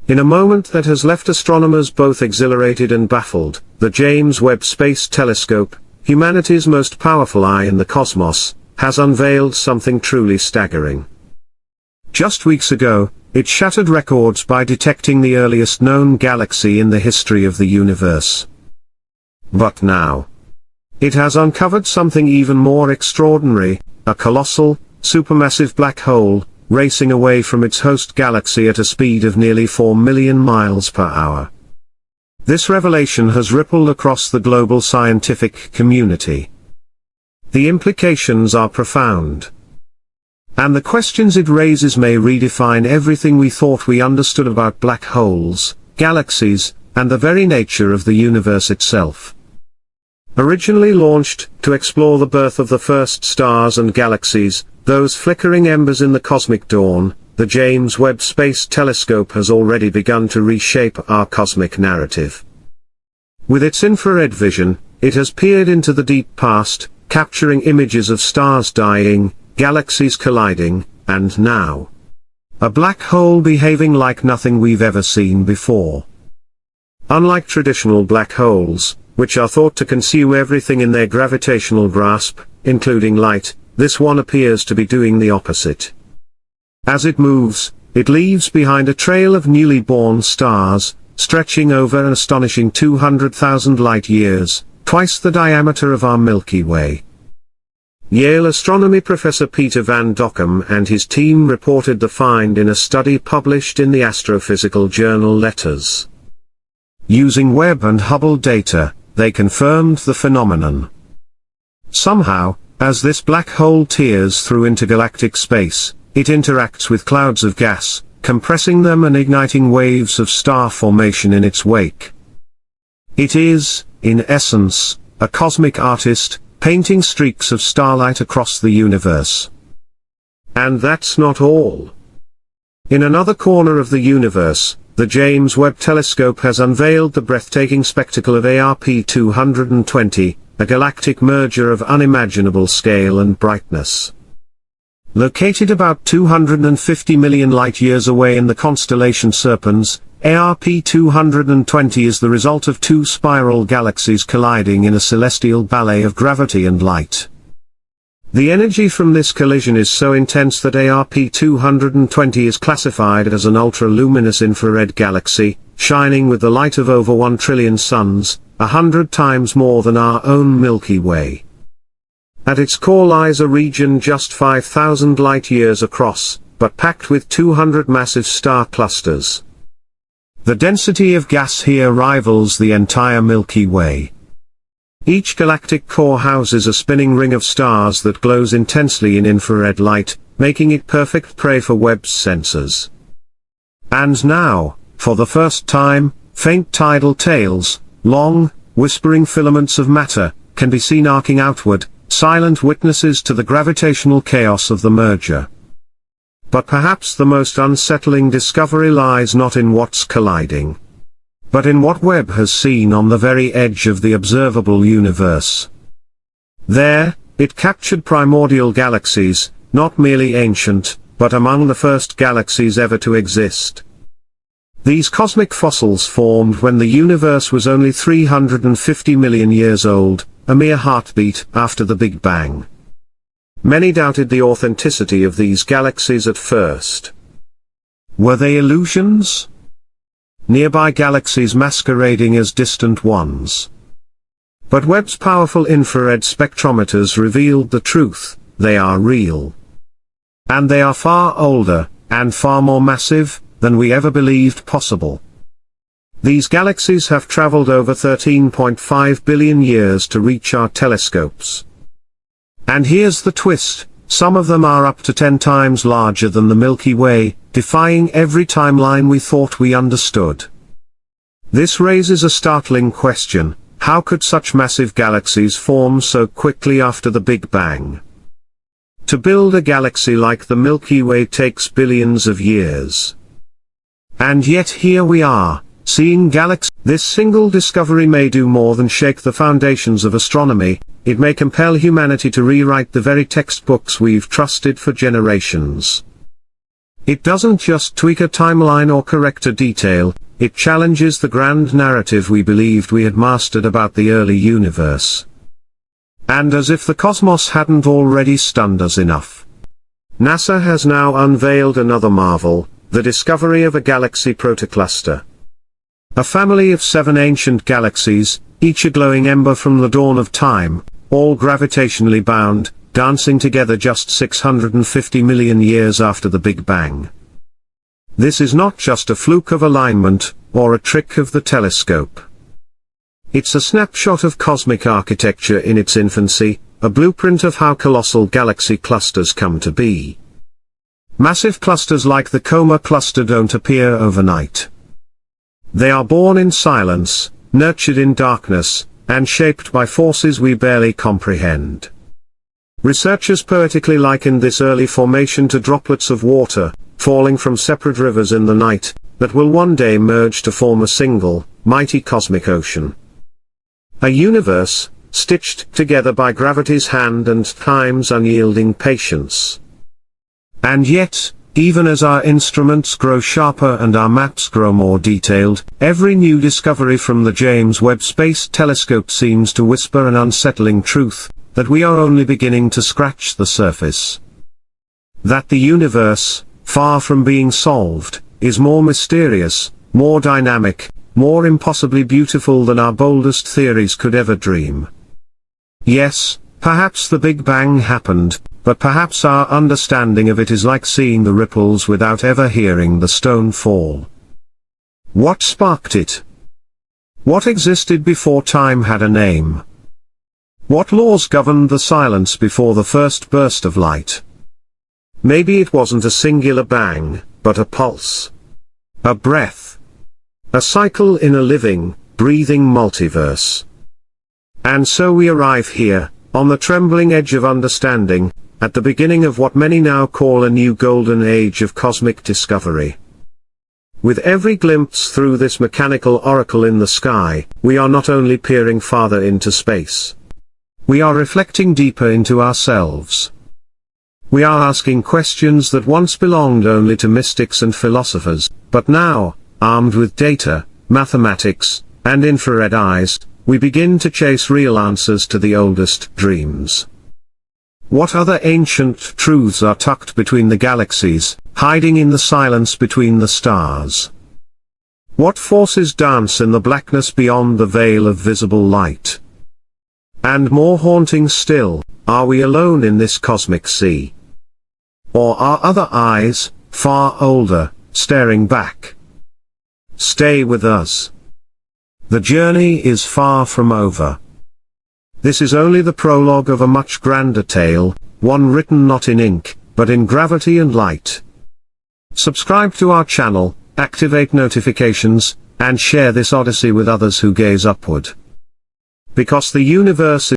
In a moment that has left astronomers both exhilarated and baffled, the James Webb Space Telescope, humanity's most powerful eye in the cosmos, has unveiled something truly staggering. Just weeks ago, it shattered records by detecting the earliest known galaxy in the history of the universe. But now, it has uncovered something even more extraordinary, a colossal, supermassive black hole, racing away from its host galaxy at a speed of nearly 4 million miles per hour. This revelation has rippled across the global scientific community. The implications are profound. And the questions it raises may redefine everything we thought we understood about black holes, galaxies, and the very nature of the universe itself. Originally launched to explore the birth of the first stars and galaxies, those flickering embers in the cosmic dawn, the James Webb Space Telescope has already begun to reshape our cosmic narrative. With its infrared vision, it has peered into the deep past, capturing images of stars dying, galaxies colliding, and now, a black hole behaving like nothing we've ever seen before. Unlike traditional black holes, which are thought to consume everything in their gravitational grasp, including light, this one appears to be doing the opposite. As it moves, it leaves behind a trail of newly born stars, stretching over an astonishing 200,000 light-years, twice the diameter of our Milky Way. Yale astronomy professor Peter Van Dokkum and his team reported the find in a study published in the astrophysical journal Letters. Using Webb and Hubble data, they confirmed the phenomenon. Somehow, as this black hole tears through intergalactic space, it interacts with clouds of gas, compressing them and igniting waves of star formation in its wake. It is, in essence, a cosmic artist, painting streaks of starlight across the universe. And that's not all. In another corner of the universe, the James Webb Telescope has unveiled the breathtaking spectacle of ARP 220, a galactic merger of unimaginable scale and brightness. Located about 250 million light-years away in the constellation Serpens, ARP 220 is the result of two spiral galaxies colliding in a celestial ballet of gravity and light. The energy from this collision is so intense that ARP 220 is classified as an ultra-luminous infrared galaxy, shining with the light of over 1 trillion suns, 100 times more than our own Milky Way. At its core lies a region just 5,000 light-years across, but packed with 200 massive star clusters. The density of gas here rivals the entire Milky Way. Each galactic core houses a spinning ring of stars that glows intensely in infrared light, making it perfect prey for Webb's sensors. And now, for the first time, faint tidal tails, long, whispering filaments of matter, can be seen arcing outward, silent witnesses to the gravitational chaos of the merger. But perhaps the most unsettling discovery lies not in what's colliding, but in what Webb has seen on the very edge of the observable universe. There, it captured primordial galaxies, not merely ancient, but among the first galaxies ever to exist. These cosmic fossils formed when the universe was only 350 million years old, a mere heartbeat after the Big Bang. Many doubted the authenticity of these galaxies at first. Were they illusions? Nearby galaxies masquerading as distant ones. But Webb's powerful infrared spectrometers revealed the truth: they are real. And they are far older, and far more massive, than we ever believed possible. These galaxies have traveled over 13.5 billion years to reach our telescopes. And here's the twist: some of them are up to 10 times larger than the Milky Way, defying every timeline we thought we understood. This raises a startling question: how could such massive galaxies form so quickly after the Big Bang? To build a galaxy like the Milky Way takes billions of years. And yet here we are, seeing galaxies. This single discovery may do more than shake the foundations of astronomy. It may compel humanity to rewrite the very textbooks we've trusted for generations. It doesn't just tweak a timeline or correct a detail, it challenges the grand narrative we believed we had mastered about the early universe. And as if the cosmos hadn't already stunned us enough, NASA has now unveiled another marvel, the discovery of a galaxy protocluster. A family of 7 ancient galaxies, each a glowing ember from the dawn of time, all gravitationally bound, dancing together just 650 million years after the Big Bang. This is not just a fluke of alignment, or a trick of the telescope. It's a snapshot of cosmic architecture in its infancy, a blueprint of how colossal galaxy clusters come to be. Massive clusters like the Coma cluster don't appear overnight. They are born in silence, nurtured in darkness, and shaped by forces we barely comprehend. Researchers poetically likened this early formation to droplets of water, falling from separate rivers in the night, that will one day merge to form a single, mighty cosmic ocean. A universe, stitched together by gravity's hand and time's unyielding patience. And yet, even as our instruments grow sharper and our maps grow more detailed, every new discovery from the James Webb Space Telescope seems to whisper an unsettling truth, that we are only beginning to scratch the surface. That the universe, far from being solved, is more mysterious, more dynamic, more impossibly beautiful than our boldest theories could ever dream. Yes, perhaps the Big Bang happened, but perhaps our understanding of it is like seeing the ripples without ever hearing the stone fall. What sparked it? What existed before time had a name? What laws governed the silence before the first burst of light? Maybe it wasn't a singular bang, but a pulse. A breath. A cycle in a living, breathing multiverse. And so we arrive here, on the trembling edge of understanding, at the beginning of what many now call a new golden age of cosmic discovery. With every glimpse through this mechanical oracle in the sky, we are not only peering farther into space. We are reflecting deeper into ourselves. We are asking questions that once belonged only to mystics and philosophers, but now, armed with data, mathematics, and infrared eyes, we begin to chase real answers to the oldest dreams. What other ancient truths are tucked between the galaxies, hiding in the silence between the stars? What forces dance in the blackness beyond the veil of visible light? And more haunting still, are we alone in this cosmic sea? Or are other eyes, far older, staring back? Stay with us. The journey is far from over. This is only the prologue of a much grander tale, one written not in ink, but in gravity and light. Subscribe to our channel, activate notifications, and share this odyssey with others who gaze upward. Because the universe